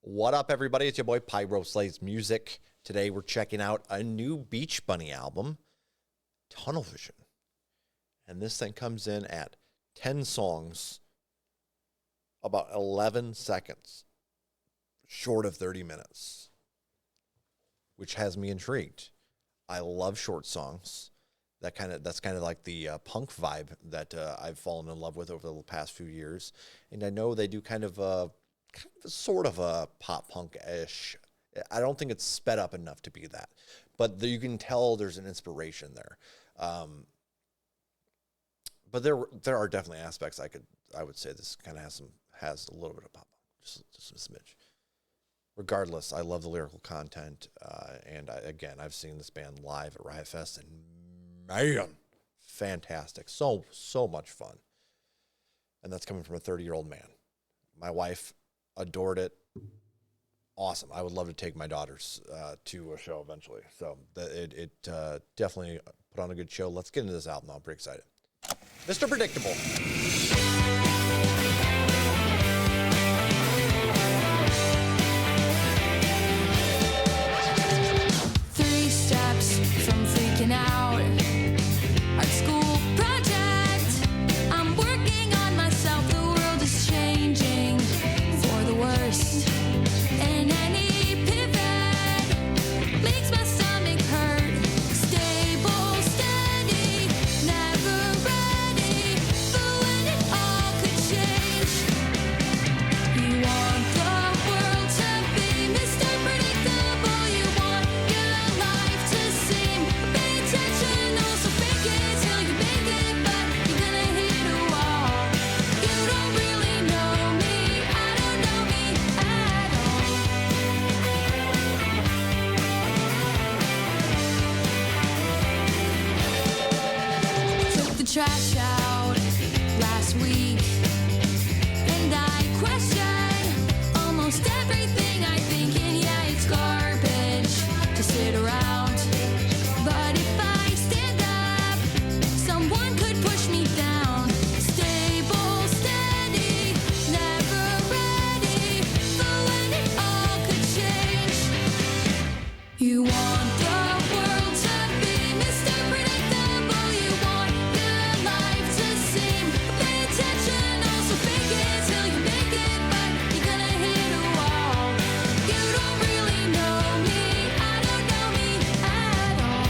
What up, everybody? It's your boy Pyro Slays Music. Today we're checking out a new Beach Bunny album, Tunnel Vision. And this thing comes in at 10 songs, about 11 seconds, short of 30 minutes, which has me intrigued. I love short songs. That's kind of like the punk vibe that I've fallen in love with over the past few years. And I know they do kind of a sort of a pop punk-ish. I don't think it's sped up enough to be that, but you can tell there's an inspiration there. But there are definitely aspects I would say this kind of has a little bit of pop punk, just a smidge. Regardless, I love the lyrical content, and I've seen this band live at Riot Fest, and man, fantastic, so much fun. And that's coming from a 30-year-old man. My wife adored it. Awesome. I would love to take my daughters to a show eventually. So it definitely put on a good show. Let's get into this album. I'm pretty excited. Mr. Predictable. 3 steps from freaking out. Art school project. I'm working on myself. The world is changing for the worst. And any pivot makes my stomach hurt. Stable, steady, never ready for when it all could change. You want the world to be Mr. Predictable. You want your life to seem intentional. So fake it till you make it, but you're gonna hit a wall. You don't really know me, I don't know me at all. Took the trash out last week, and I question almost everything I think, and yeah, it's garbage to sit around. But if I stand up, someone could push me down. Stable, steady, never ready for when it all could change. You want the world to be Mr. Predictable. You want your life to seem intentional. So fake it till you make it, but you're gonna hit a wall. You don't really know me, I don't know me at all.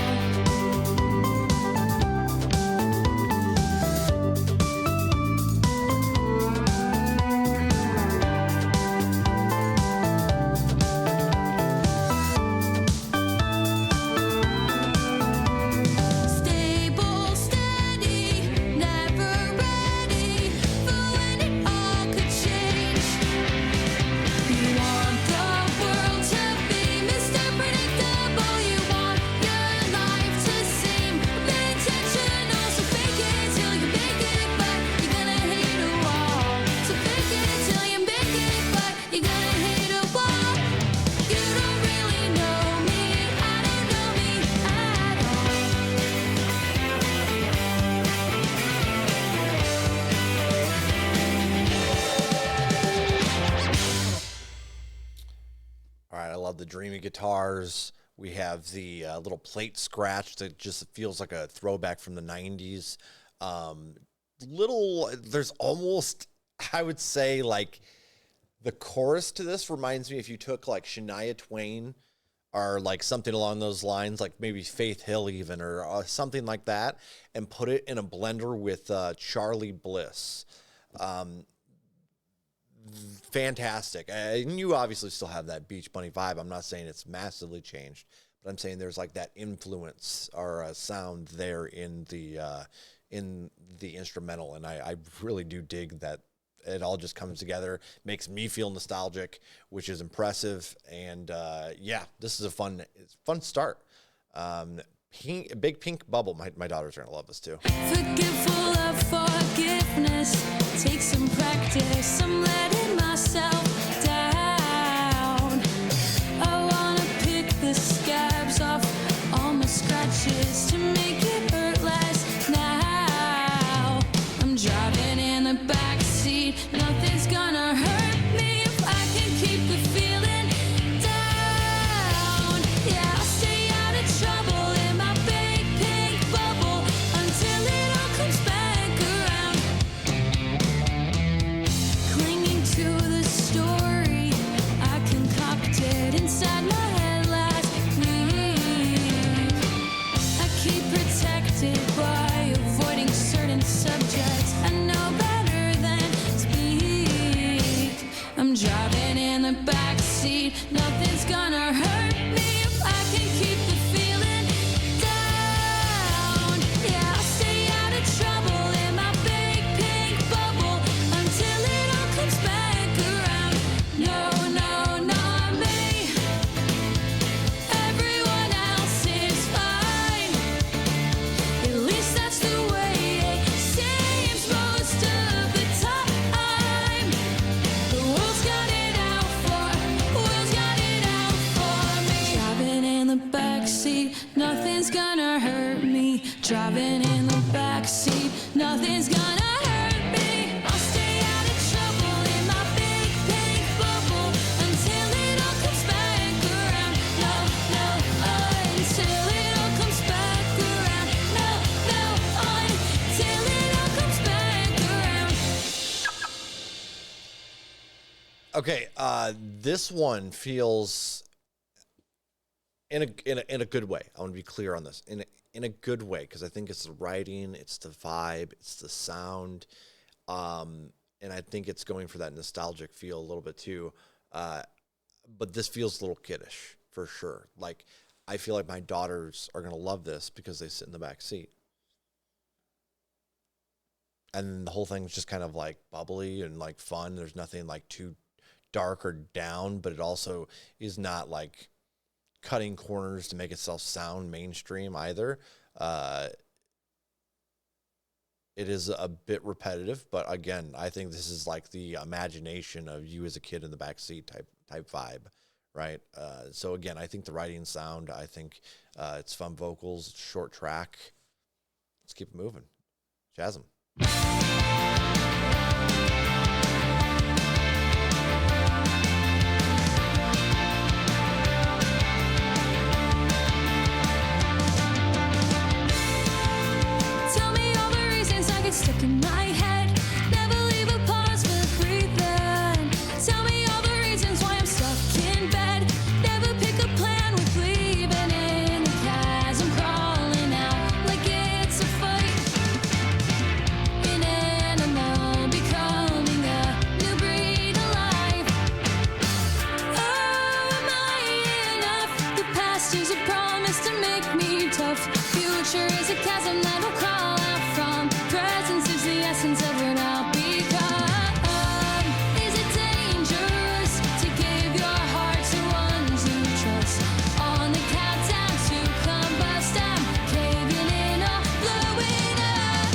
Stable, steady, never ready for when it all could change. You want the world to be Mr. Predictable. You want your life to seem intentional. So fake it till you make it, but you're gonna hit a wall. So fake it till you make it, but you're gonna hit a wall. You don't really know me, I don't know me at all. All right, I love the dreamy guitars. We have the little plate scratch that just feels like a throwback from the 90s. There's almost, I would say, like the chorus to this reminds me if you took like Shania Twain or like something along those lines, like maybe Faith Hill even, or something like that, and put it in a blender with Charlie Bliss. Fantastic. And you obviously still have that Beach Bunny vibe. I'm not saying it's massively changed, but I'm saying there's like that influence or a sound there in the instrumental, and I really do dig that it all just comes together, makes me feel nostalgic, which is impressive. And yeah, this is a fun start. Big pink bubble. My daughters are gonna love this too. Forgetful of forgiveness, take some practice. I'm letting myself down. I wanna pick the scabs off all my scratches to make it hurt less now. I'm driving in the backseat, nothing's gonna hurt me if I can keep the feeling in the backseat. Nothing's gonna hurt me if I can keep the feeling down. Yeah, I'll stay out of trouble in my big pink bubble until it all comes back around. No, no, not me. Everyone else is fine. At least that's the way it seems most of the time. The world's got it out for me. Driving in the backseat, nothing's gonna hurt me. Driving in the backseat, nothing's gonna hurt me. I'll stay out of trouble in my big pink bubble until it all comes back around. No, no, until it all comes back around. No, no, until it all comes back around. Okay, this one feels in a good way. I want to be clear on this. In a good way, because I think it's the writing, it's the vibe, it's the sound, and I think it's going for that nostalgic feel a little bit too. But this feels a little kiddish for sure. Like, I feel like my daughters are gonna love this because they sit in the back seat, and the whole thing's just kind of like bubbly and like fun. There's nothing like too dark or down, but it also is not like cutting corners to make itself sound mainstream either. It is a bit repetitive, but again, I think this is like the imagination of you as a kid in the backseat type vibe, right? So again, I think the writing sound, I think it's fun vocals, it's short track. Let's keep it moving. Chasm. Tell me all the reasons I get stuck in my head. Never leave a pause for breathing. Tell me all the reasons why I'm stuck in bed. Never pick a plan with leaving in the chasm, crawling out like it's a fight. An animal becoming a new breed of life. Oh, am I enough? The past is a promise to make me tough. Future is a chasm that will crawl out from. Presence is the essence of what I'll become. Is it dangerous to give your heart to ones you trust? On the countdown to combust, I'm caving in or blowing up.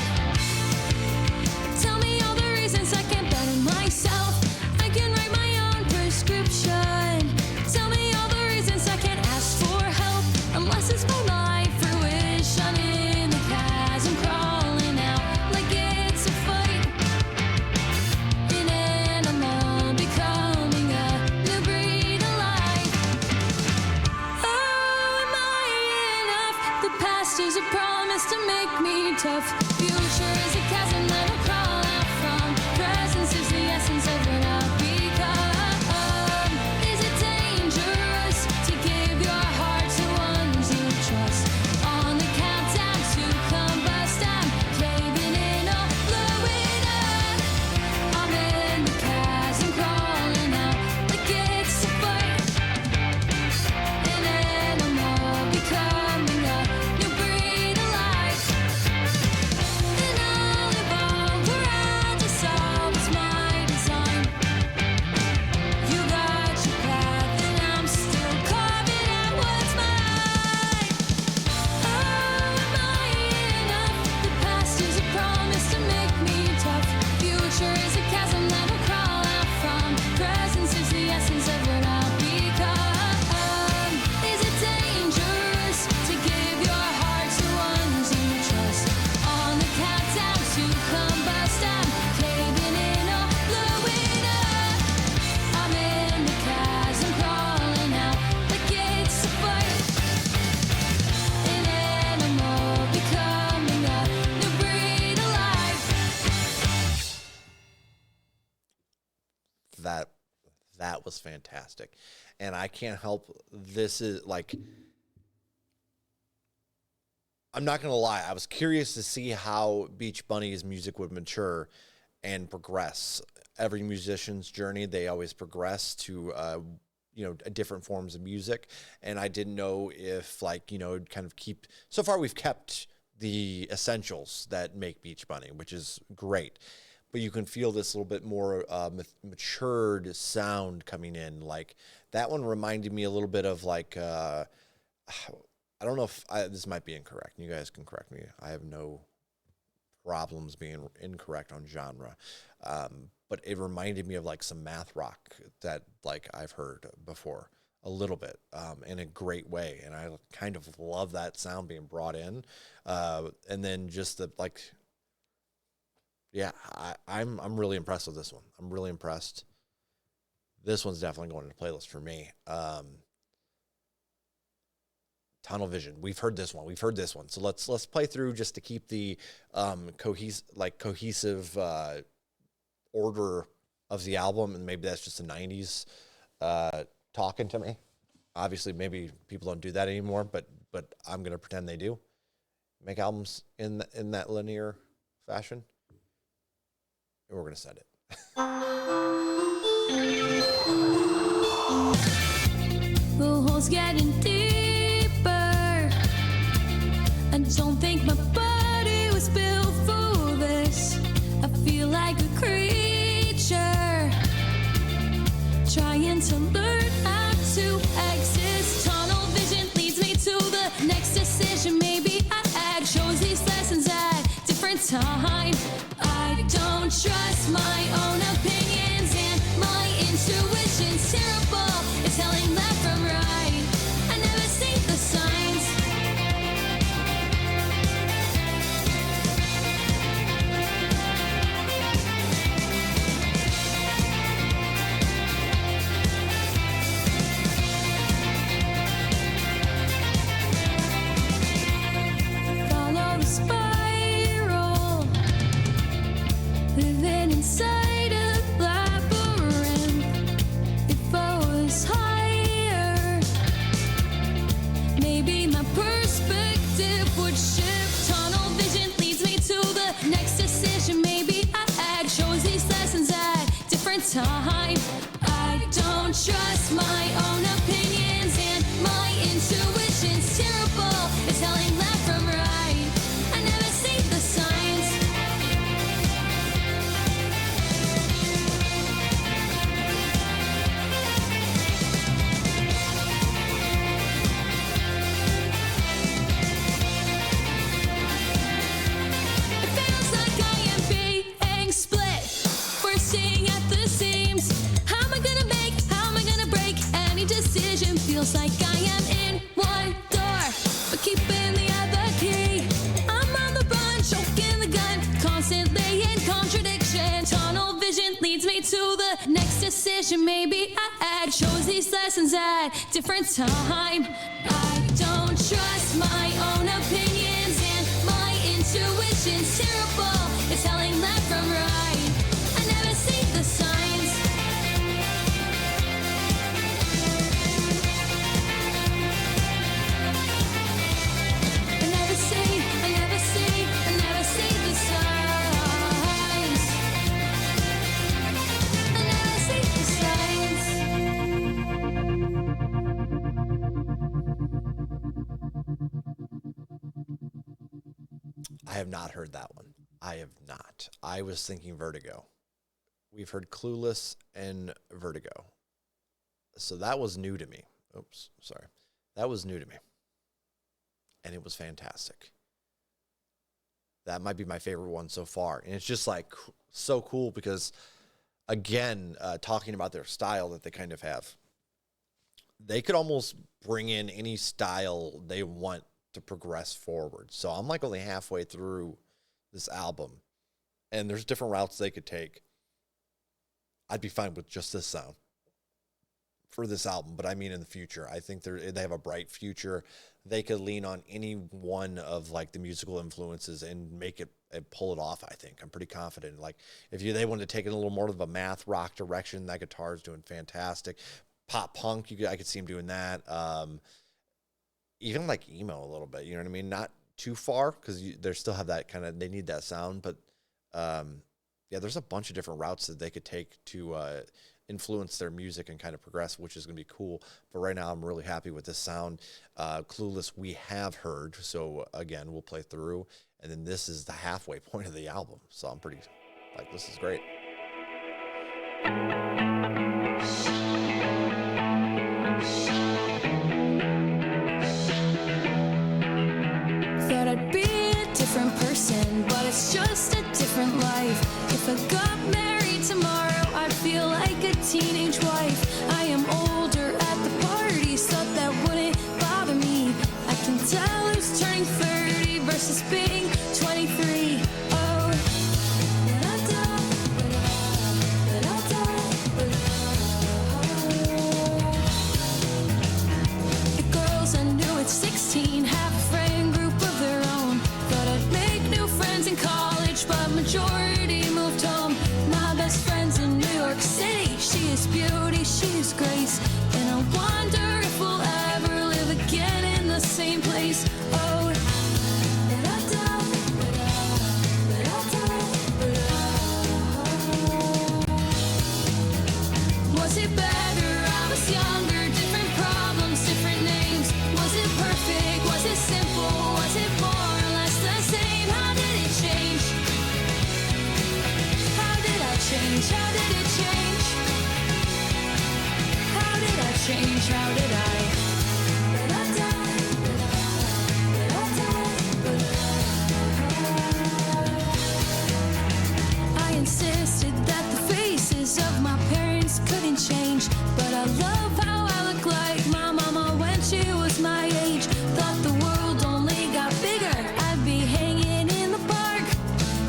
Tell me all the reasons I can't better myself. I can write my own prescription. Tell me all the reasons I can't ask for help unless it's my life or wish. I'm in the chasm, crawling out like it's a fight. An animal becoming a new breed of life. Oh, am I enough? The past is a promise to make me tough. Future is a chasm that I'll crawl out from. Presence is the essence of what I'll become. Is it dangerous to give your heart to ones you trust? On the countdown to combust, I'm caving in or blowing up. I'm in the chasm, crawling out like it's a fight. An animal becoming a new breed of life. And I'll evolve where I dissolve. It's my design. You got your path and I'm still carving out what's mine. Oh, am I enough? The past is a promise to make me tough. Future is a chasm that will crawl out from. Presence is the essence of what I'll become. Is it dangerous to give your heart to ones you trust? On the countdown to combust, I'm caving in or blowing up. I'm in the chasm, crawling out like it's a fight. An animal becoming a new breed of life. That was fantastic. And I can't help, this is like, I'm not gonna lie, I was curious to see how Beach Bunny's music would mature and progress every musician's journey, they always progress to, different forms of music. And I didn't know if kind of so far we've kept the essentials that make Beach Bunny, which is great. But you can feel this little bit more matured sound coming in. Like that one reminded me a little bit of I don't know if this might be incorrect. You guys can correct me. I have no problems being incorrect on genre. But it reminded me of some math rock that I've heard before a little bit, in a great way. And I kind of love that sound being brought in. And then just I'm really impressed with this one. I'm really impressed. This one's definitely going to the playlist for me. Tunnel Vision. We've heard this one. So let's play through just to keep the cohesive order of the album, and maybe that's just the 90s talking to me. Obviously, maybe people don't do that anymore, but I'm gonna pretend they do. Make albums in that linear fashion, and we're gonna send it. The hole's getting deeper. I don't think my body was built for this. I feel like a creature trying to learn how to exist. Tunnel vision leads me to the next decision. Maybe I chose these lessons at different time. I don't trust my own opinions, and my intuition's terrible. It's telling left from right. I never see the signs. Follow the spiral, living inside a labyrinth. If I was higher, maybe my perspective would shift. Tunnel vision leads me to the next decision. Maybe I chose these lessons at different time. I don't trust my own opinions, and my intuition's terrible. It's telling left from right. I never see the signs. It feels like I am being split, bursting at the seams. How am I gonna break any decision? Feels like I am in one door, but keeping the other key. I'm on the run, choking the gun, constantly in contradiction. Tunnel vision leads me to the next decision. Maybe I chose these lessons at different time. I don't trust my own opinions, and my intuition's terrible. It's telling left from right. I never see the signs. I never see the signs. I never see the signs. I have not heard that one. I have not. I was thinking Vertigo. We've heard Clueless and Vertigo. So that was new to me. Oops, sorry. That was new to me. And it was fantastic. That might be my favorite one so far. And it's just so cool because, again, talking about their style that they kind of have, they could almost bring in any style they want to progress forward. So I'm only halfway through this album, and there's different routes they could take. I'd be fine with just this sound for this album, but I mean in the future. I think they have a bright future. They could lean on any one of the musical influences and make it and pull it off. I think I'm pretty confident. If they wanted to take it a little more of a math rock direction, that guitar is doing fantastic. Pop punk, I could see him doing that. Even emo a little bit, you know what I mean? Not too far, because they still have that they need that sound, but yeah, there's a bunch of different routes that they could take to influence their music and kind of progress, which is going to be cool. But right now, I'm really happy with this sound. Clueless, we have heard. So again, we'll play through. And then this is the halfway point of the album. So I'm pretty, like, this is great. Thought I'd be a different person, but it's just a different life. If I got married tomorrow, I'd feel like a teenage wife. I am older at the parties, thought that wouldn't bother me. I can tell who's turning 30 versus being 23. Oh, the girls I knew at 16 have a friend group of their own. Thought I'd make new friends in college, but majority moved home. My best friend's in New York City. She is beauty, she is grace, and I wonder if we'll ever live again in the same place. Oh, was it better? I was younger, different problems, different names. Was it perfect? Was it simple? Was it more or less the same? How did it change? How did I change? How did it change? How did I change? How did I? I insisted that the faces of my parents couldn't change, but I love how I look like my mama when she was my age. Thought the world only got bigger, I'd be hanging in the park,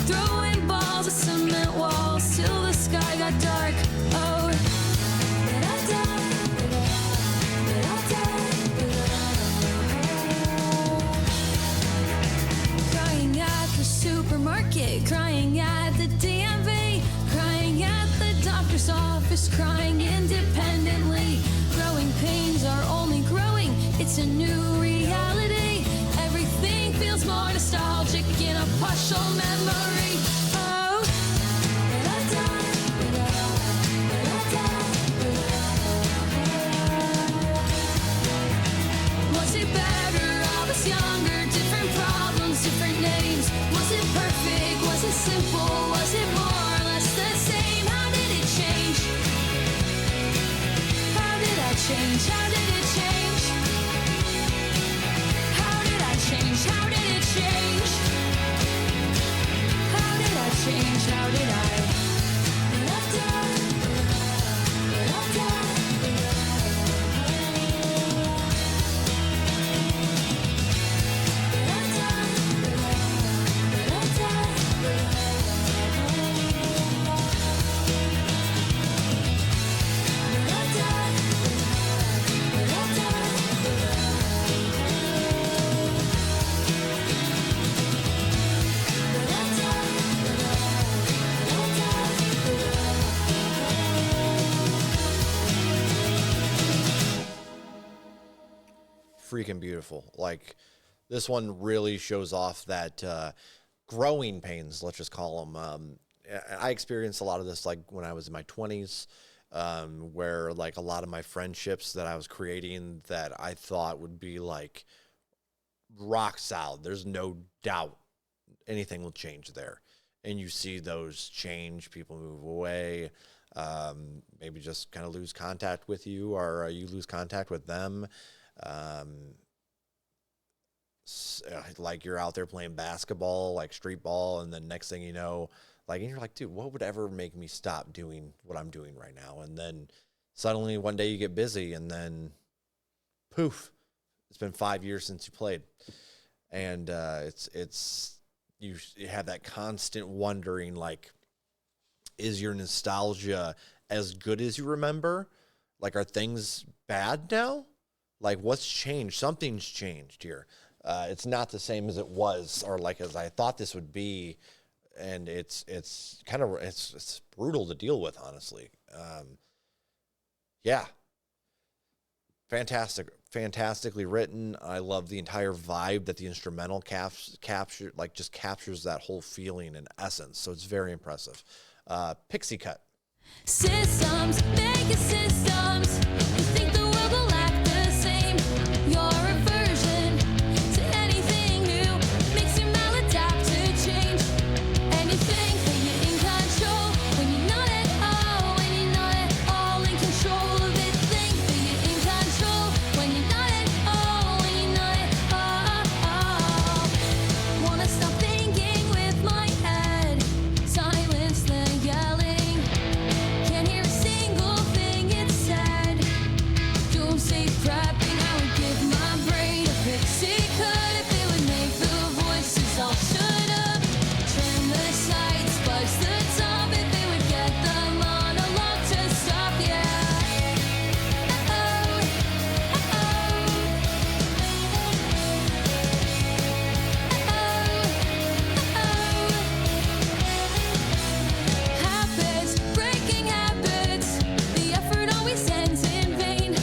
throwing balls at cement walls till the sky got dark. Oh, crying at the supermarket, crying at the DMV, crying at the doctor's office, crying independently. Growing pains are only growing, it's a new reality. Everything feels more nostalgic in a partial memory. Oh, was it better? I was younger, different problems, different names. Was it perfect? Was it simple? Was it more or less the same? How did it change? How did I change? How did it change? How did I change? How did it change? How did I change? How did I? Freaking beautiful. Like, this one really shows off that growing pains, let's just call them. I experienced a lot of this like when I was in my 20s, where like a lot of my friendships that I was creating that I thought would be like rock solid, there's no doubt anything will change there. And you see those change, people move away, maybe just kind of lose contact with you, or you lose contact with them. Like you're out there playing basketball, like street ball, and then next thing you know, like, and you're like, dude, what would ever make me stop doing what I'm doing right now? And then suddenly one day you get busy, and then poof, it's been 5 years since you played. And you have that constant wondering, like, is your nostalgia as good as you remember? Like, are things bad now? Like, what's changed? Something's changed here. It's not the same as it was, or like as I thought this would be, and it's kind of it's brutal to deal with, honestly. Yeah, fantastically written. I love the entire vibe that the instrumental captures that whole feeling and essence. So it's very impressive. Pixie Cut. Systems, mega systems. You think the world will act the same. You're a version to anything new. Makes you maladapt to change. And you think that you're in control when you're not at all. When you're not at all in control of it. Think that you're in control when you're not at all. When you're not at all. Wanna stop thinking with my head. Silence the yelling. Can't hear a single thing it said. Doomsday prepping, I would give my brain a pixie cut if it would make the voices all shut up. Trim the sides, buzz the top if it would get the monologue to stop. Yeah. Habits, breaking habits. The effort always ends in vain.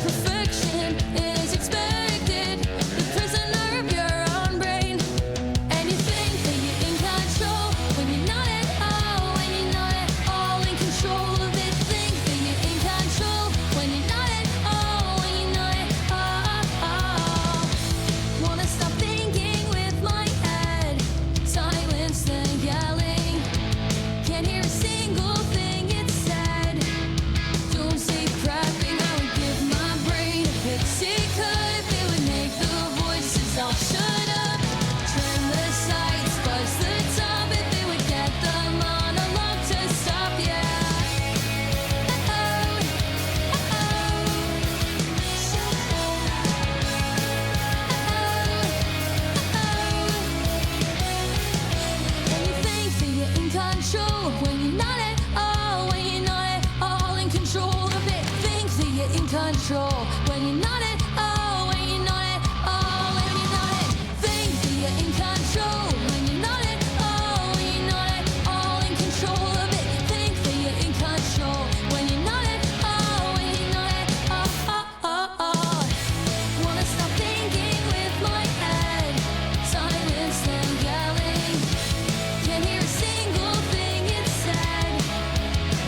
Perfection is expected. The prisoner of your own brain. And you think that you're in control when you're not at all. When you're not at all in control of it. Think that you're in control when you're not at all. When you're not at all. Wanna stop thinking with my head. Silence the yelling. Can't hear a single thing it said. Doomsday prepping, I would give my brain a pixie cut if it would make the voices all shut up. Trim the sides, buzz the top if it would get the monologue to stop. Yeah. And you think that you're in control when you're not at all. When you're not at all in control of it. Think that you're in control when you're not at all. When you're not at all. When you're not at. Think that you're in control when you're not at all. When you're not at all in control of it. Think that you're in control when you're not at all. When you're not at all. Wanna stop thinking with my head. Silence the yelling. Can't hear a single thing it said.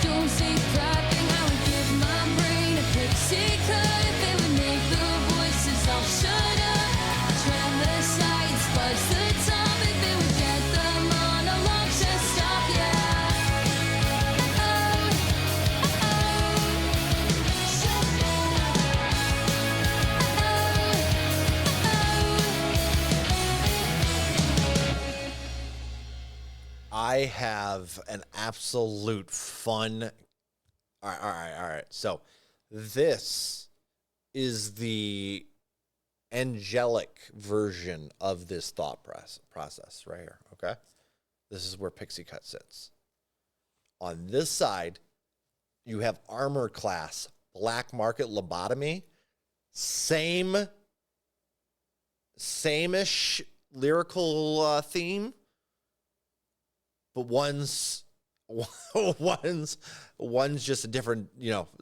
Doomsday prepping, I would give my brain a pixie cut if it would make the voices all shut up. Trim the sides, buzz the top if it would get the monologue to stop. Yeah. I have an absolute fun. All right. So this is the angelic version of this thought process right here. Okay, this is where Pixie Cut sits. On this side, you have armor class, black market lobotomy, same-ish lyrical theme. But one's just a different,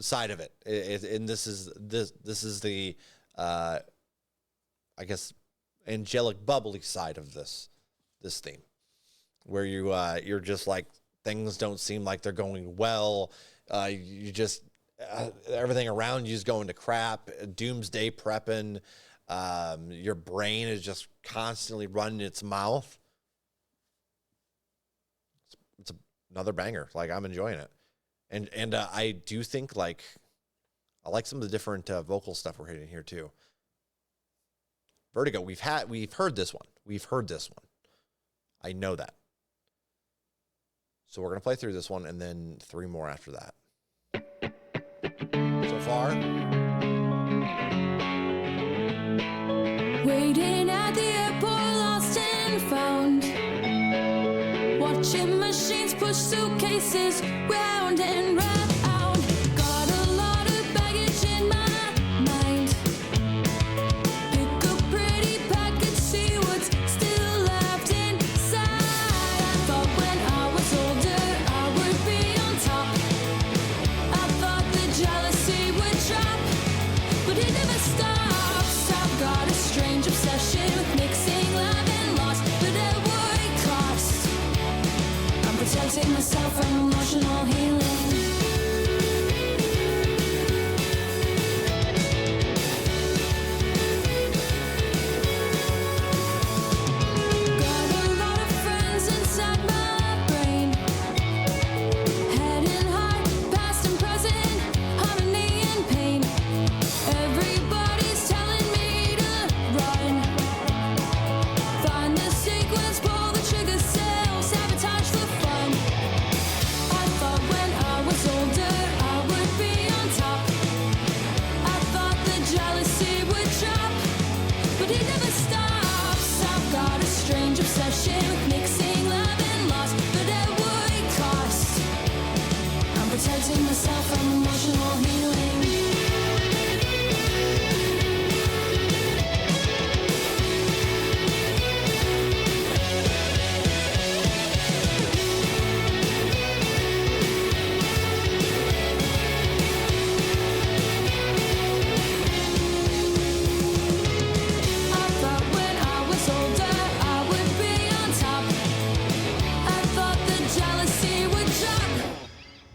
side of it. And this is the I guess angelic bubbly side of this theme, where you're just like, things don't seem like they're going well. You just everything around you is going to crap. Doomsday prepping. Your brain is just constantly running its mouth. It's another banger. Like, I'm enjoying it, and I do think, like, I like some of the different vocal stuff we're hitting here too. Vertigo. We've heard this one. I know that. So we're gonna play through this one and then 3 more after that. So far, Waiting at the airport, lost and found. Watching machines push suitcases round and round. Got a lot of baggage in my mind. Pick a pretty package, see what's still left inside. I thought when I was older I would be on top. I thought the jealousy would drop, but it never stops. I've got a strange obsession with mixing love and loss, but at what cost? I'm protecting myself myself from emotional healing. Got a lot of friends inside my brain. Head and heart, past and present, harmony and pain. Everybody's telling me to run. Find the sequence, pull the trigger, self-sabotage for fun. I thought when I was older I would be on top. I thought the jealousy would drop, but it never stops. I've got a strange obsession with mixing love and loss, but at what cost? I'm protecting myself from emotional healing. I thought when I was older I would be on top. I thought the jealousy would drop,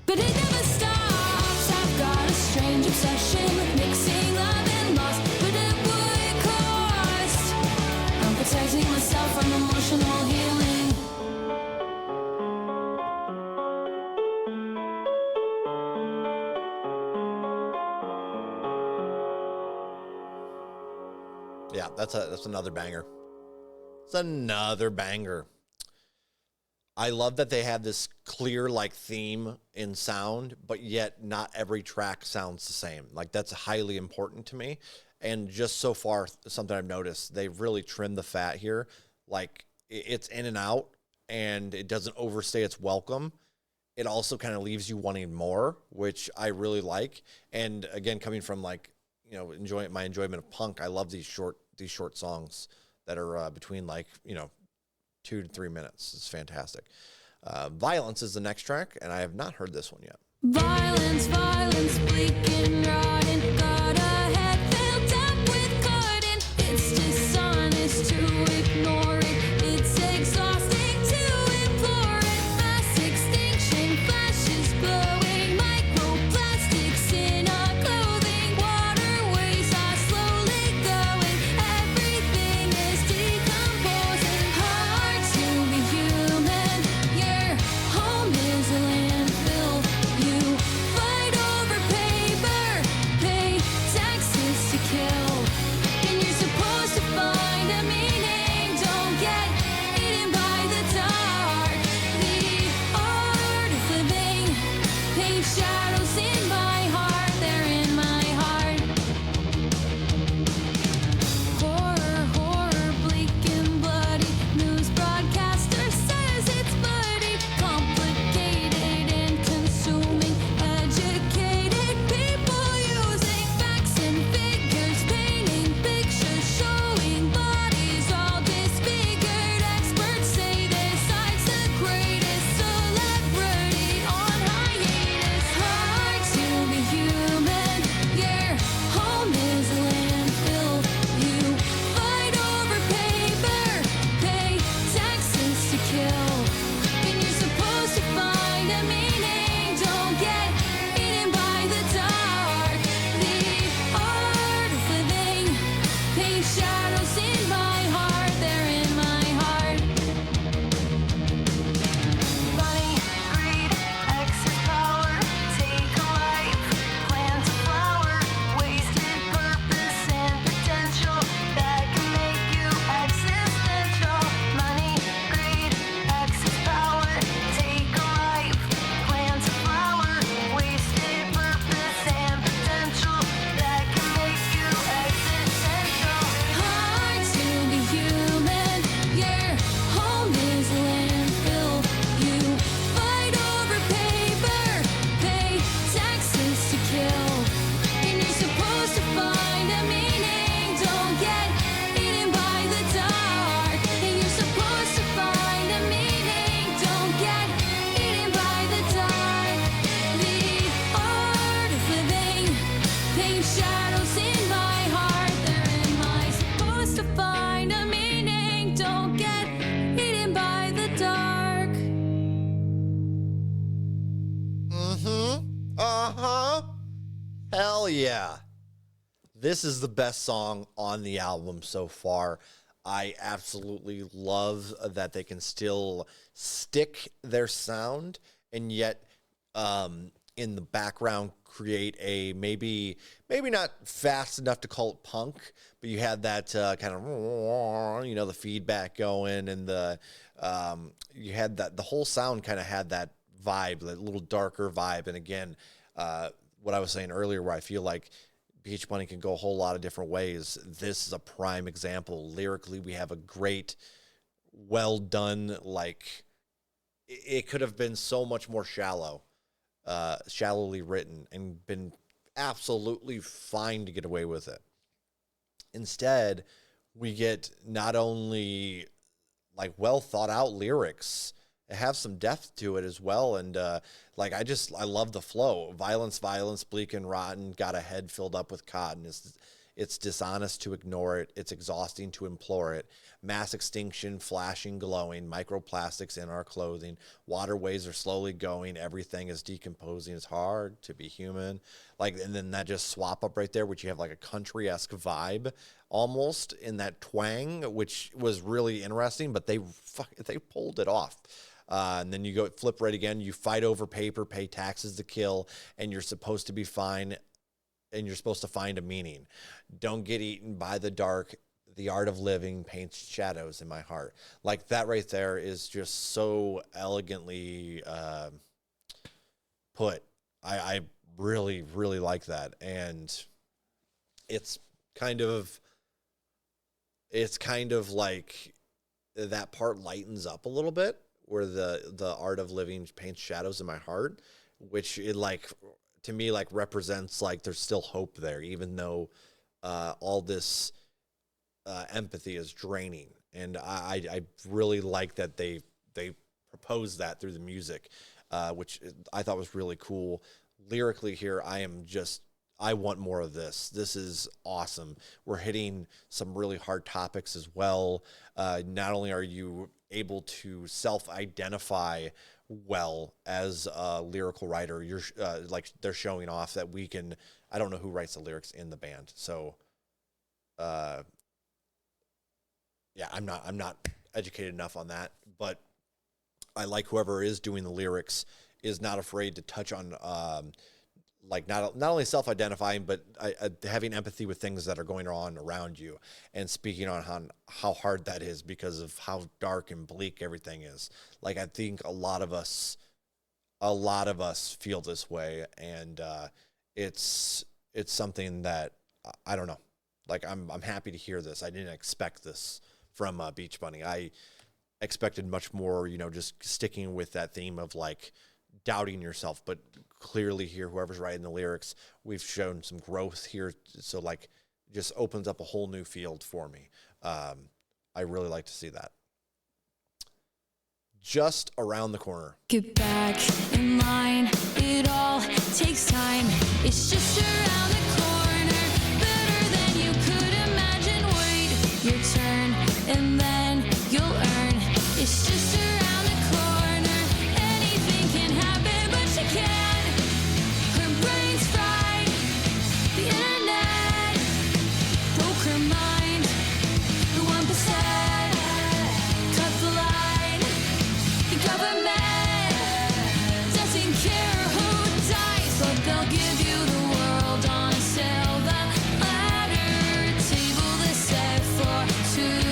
but it never stops. I've got a strange obsession with mixing love and loss, but at what cost? I'm protecting myself from emotional healing. Yeah, that's another banger. It's another banger. I love that they have this clear like theme in sound, but yet not every track sounds the same. Like that's highly important to me. And just so far, something I've noticed, they've really trimmed the fat here. Like it's in and out, and it doesn't overstay its welcome. It also kind of leaves you wanting more, which I really like. And again, coming from like, you know, my enjoyment of punk, I love these short songs that are between like, you know, 2 to 3 minutes. It's fantastic. Violence is the next track, and I have not heard this one yet. Violence, violence, bleak and rotten. Got a head filled up with cotton. It's dishonest to ignore it. It's exhausting to implore it. Mass extinction, flashes glowing. Microplastics in our clothing. Waterways are slowly going. Everything is decomposing. Hard to be human. Your home is a landfill. You fight over paper, pay taxes to kill. And you're supposed to find a meaning. Don't get eaten by the dark. The art of living, paint shadows in my heart. They're in my heart. Horror, horror, bleak and bloody. News broadcaster says it's bloody. Complicated and consuming. Educated people using facts and figures. Painting pictures, showing bodies all disfigured. Experts say their side's the greatest celebrity on hiatus. Hard to be human. Your home is a landfill. You fight over paper, pay taxes to kill. And you're supposed to find a meaning. Don't get eaten by the dark. The art of living, paint shadows in my heart. They're in my heart. Money, greed, excess power, take a life, plant a flower, wasted purpose and potential that can make you existential. Money, greed, excess power, take a life, plant a flower, wasted purpose and potential that can make you existential. Hard to be human. Your home is a landfill. You fight over paper, pay taxes to kill. And you're supposed to find a meaning. Don't get eaten by the dark. And you're supposed to find a meaning. Don't get eaten by the dark. The art of living, paint shadows in my heart. They're in my supposed to find a meaning. Don't get eaten by the dark. yeah. This is the best song on the album so far. I absolutely love that they can still stick their sound and yet in the background create a maybe not fast enough to call it punk, but you had that kind of, the feedback going, and you had that the whole sound kind of had that vibe, that little darker vibe. And again, what I was saying earlier, where I feel like Beach Bunny can go a whole lot of different ways. This is a prime example. Lyrically, we have a great, well done, like, it could have been so much more shallowly written and been absolutely fine to get away with it. Instead, we get not only like well thought out lyrics, have some depth to it as well. And I love the flow. Violence, bleak and rotten, got a head filled up with cotton. It's dishonest to ignore it. It's exhausting to implore it. Mass extinction, flashing, glowing, microplastics in our clothing. Waterways are slowly going. Everything is decomposing. It's hard to be human. And then that just swap up right there, which you have like a country-esque vibe almost in that twang, which was really interesting, but they pulled it off. And then you go flip right again. You fight over paper, pay taxes to kill, and you're supposed to be fine, and you're supposed to find a meaning. Don't get eaten by the dark. The art of living paints shadows in my heart. Like, that right there is just so elegantly put. I really, really like that. And it's kind of like that part lightens up a little bit, where the art of living paints shadows in my heart, which it to me represents there's still hope there, even though all this empathy is draining. And I really like that they proposed that through the music, which I thought was really cool. Lyrically here, I want more of this. This is awesome. We're hitting some really hard topics as well. Not only are you able to self-identify well as a lyrical writer, you're they're showing off that we can. I don't know who writes the lyrics in the band, so yeah, I'm not educated enough on that, but I like whoever is doing the lyrics is not afraid to touch on not only self-identifying, but having empathy with things that are going on around you, and speaking on how hard that is because of how dark and bleak everything is. I think a lot of us feel this way, and it's something that I don't know. I'm happy to hear this. I didn't expect this from Beach Bunny. I expected much more, just sticking with that theme of doubting yourself, but clearly here, whoever's writing the lyrics, we've shown some growth here. So just opens up a whole new field for me. I really like to see that. Just around the corner. Get back in line, it all takes time. It's just around the corner, better than you could imagine. Wait your turn, and then you'll earn. It's just around the corner, anything can happen, but you can't. Her brain's fried, the internet broke her mind. The 1% cut the line. The government doesn't care who dies, but they'll give you the world on a silver platter. Table that's set for two.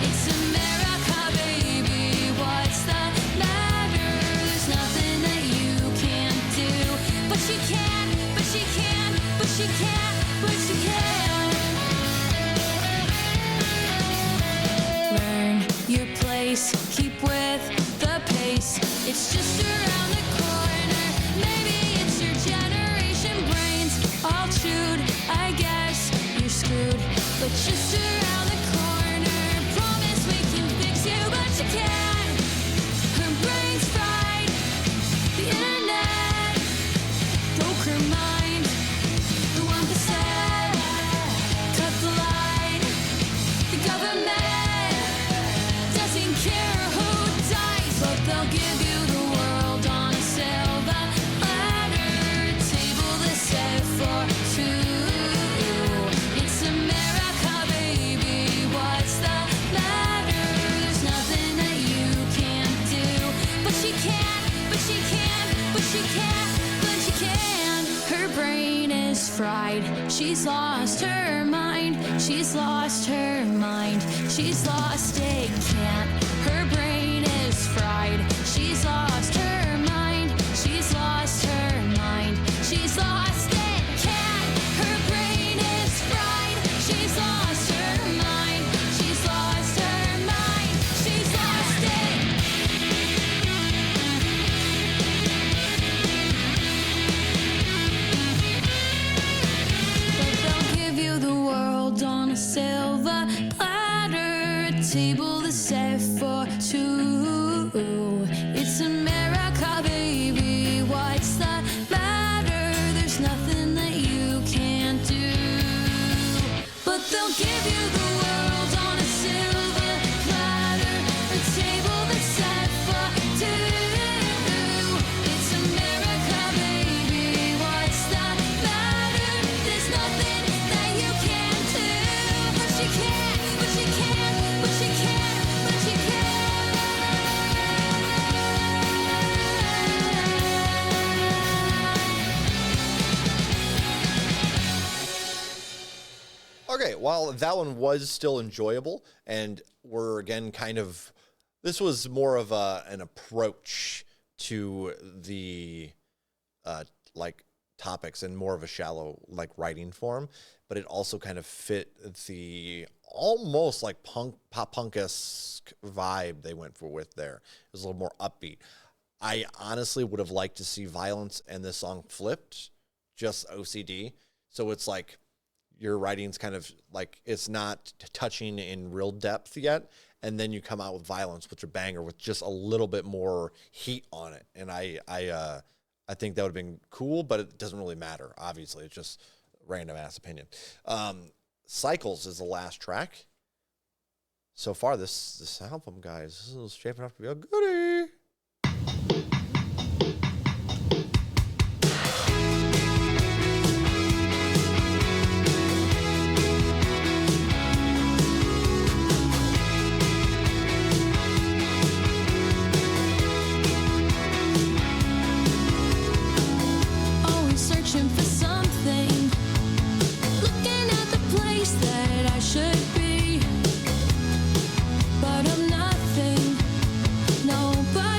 It's America, baby. What's the matter? There's nothing that you can't do, but she can, but she can, but she can, but she can. Learn your place, keep with the pace. It's just around the corner. Maybe it's your generation brains all chewed. I guess you're screwed, but just around the corner. Promise we can fix you, but you can't. Her brain's fried, the internet broke her mind. The 1% cut the line. The government doesn't care who dies, but they'll give you the world on a silver platter. Table that's set mind. She's lost her mind. She's lost her mind. She's lost it, can't. Her brain is fried. She's lost her mind. She's lost her mind. She's lost it, can't. Her brain is fried. She's lost her mind. She's lost her mind. She's lost it. But they'll give you the world on a silver platter, a table that's set for two. It's America, baby. What's the matter? There's nothing that you can't do. But they'll give you the world on a silver platter, a table that's set for two. It's America, baby. What's the matter? There's nothing that you can't do. But you can, but you can, but you can, but you can. Okay, while that one was still enjoyable, and we're again this was more of an approach to the like topics and more of a shallow like writing form, but it also kind of fit the almost like pop punk-esque vibe they went for with there. It was a little more upbeat. I honestly would have liked to see violence and this song flipped, just OCD. So it's like your writing's kind of like it's not touching in real depth yet, and then you come out with violence, which a banger with just a little bit more heat on it. And I think that would have been cool, but it doesn't really matter. Obviously, it's just random ass opinion. Cycles is the last track. So far, this album, guys, this is shaping up to be a goodie. Always searching for something, looking at the place that I should be, but I'm nothing. Nobody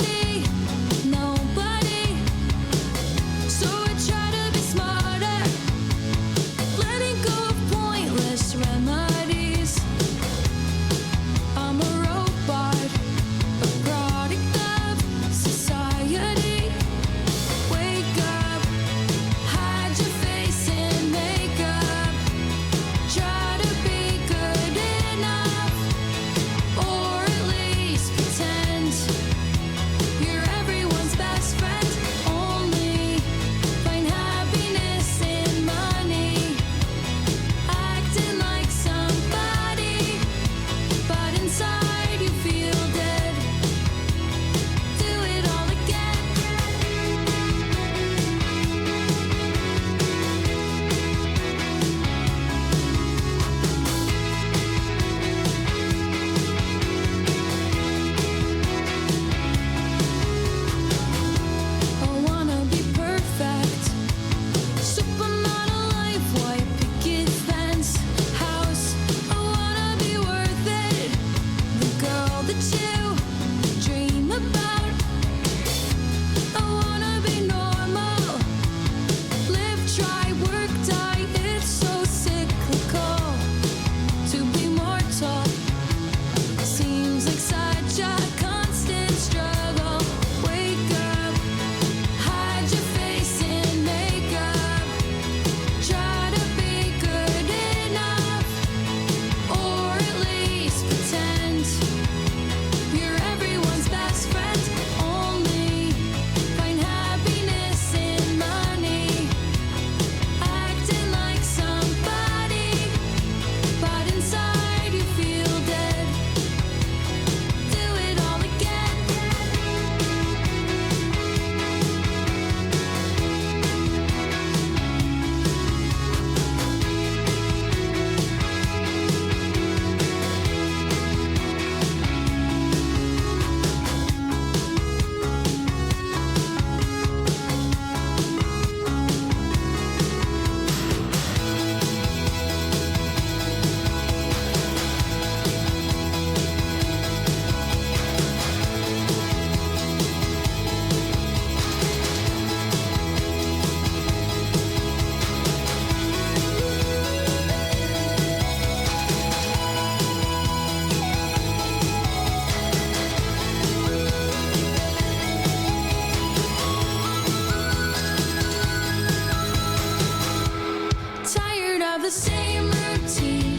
the same routine.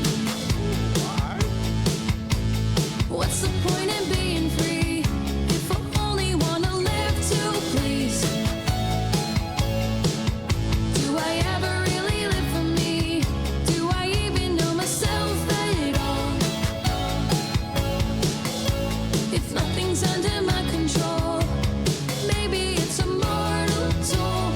What's the point in being free if I only wanna live to please? Do I ever really live for me? Do I even know myself at all? If nothing's under my control, maybe it's a mortal toll.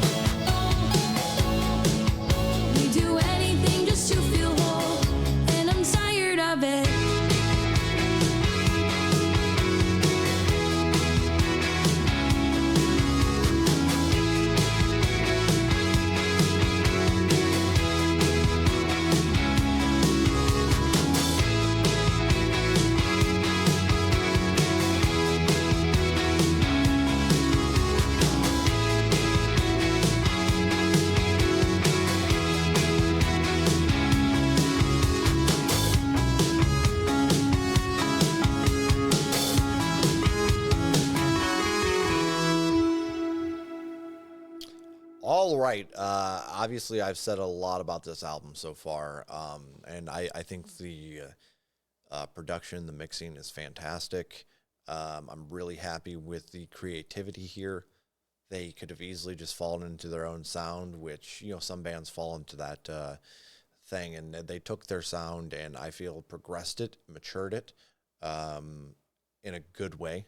We do anything just to feel whole, and I'm tired of it. All right. Obviously, I've said a lot about this album so far, and I think the production, the mixing is fantastic. I'm really happy with the creativity here. They could have easily just fallen into their own sound, which, you know, some bands fall into that thing, and they took their sound and I feel progressed it, matured it in a good way.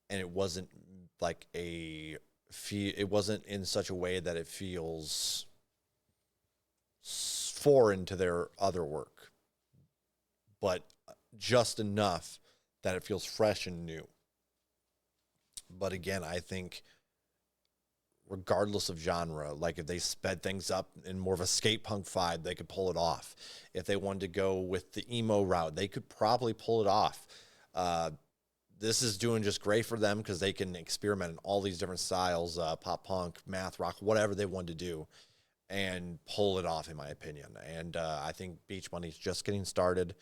And it wasn't like it wasn't in such a way that it feels foreign to their other work, but just enough that it feels fresh and new. But again, I think regardless of genre, like if they sped things up in more of a skate punk vibe, they could pull it off. If they wanted to go with the emo route, they could probably pull it off. This is doing just great for them because they can experiment in all these different styles, pop punk, math rock, whatever they want to do, and pull it off, in my opinion. And I think Beach Bunny's just getting started.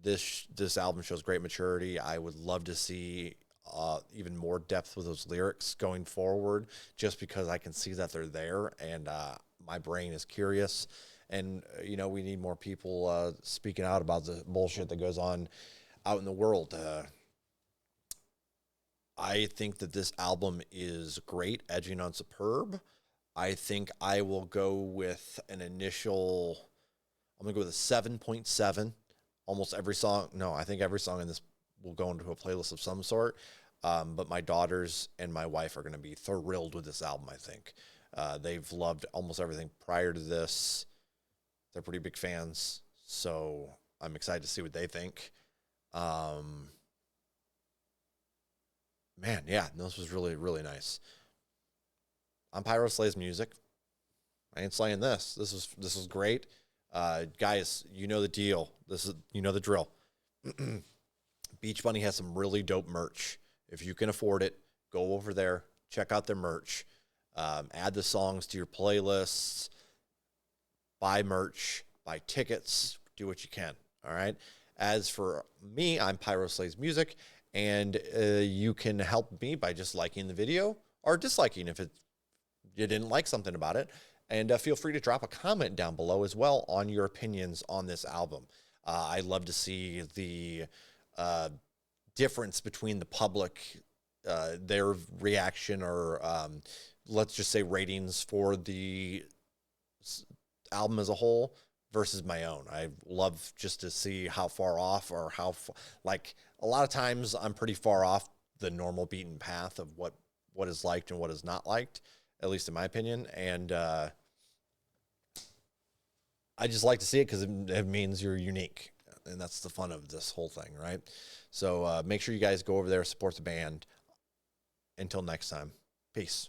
This album shows great maturity. I would love to see even more depth with those lyrics going forward, just because I can see that they're there, and my brain is curious. And, you know, we need more people speaking out about the bullshit that goes on out in the world. I think that this album is great, edging on superb. I think I will go with I'm going to go with a 7.7. Almost every song, no, I think every song in this will go into a playlist of some sort. But my daughters and my wife are going to be thrilled with this album, I think. They've loved almost everything prior to this. They're pretty big fans, so I'm excited to see what they think. Man, yeah, this was really, really nice. I'm Pyro Slays Music. I ain't slaying this. This was great. Guys, you know the deal. You know the drill. Beach Bunny has some really dope merch. If you can afford it, go over there, check out their merch, add the songs to your playlists, buy merch, buy tickets, do what you can. All right. As for me, I'm Pyro Slays Music, and you can help me by just liking the video or disliking if you didn't like something about it. And feel free to drop a comment down below as well on your opinions on this album. I love to see the difference between the public, their reaction, or let's just say ratings for the album as a whole versus my own. I love just to see how far off, or like a lot of times I'm pretty far off the normal beaten path of what is liked and what is not liked, at least in my opinion. And I just like to see it because it means you're unique. And that's the fun of this whole thing, right? So make sure you guys go over there, support the band. Until next time, peace.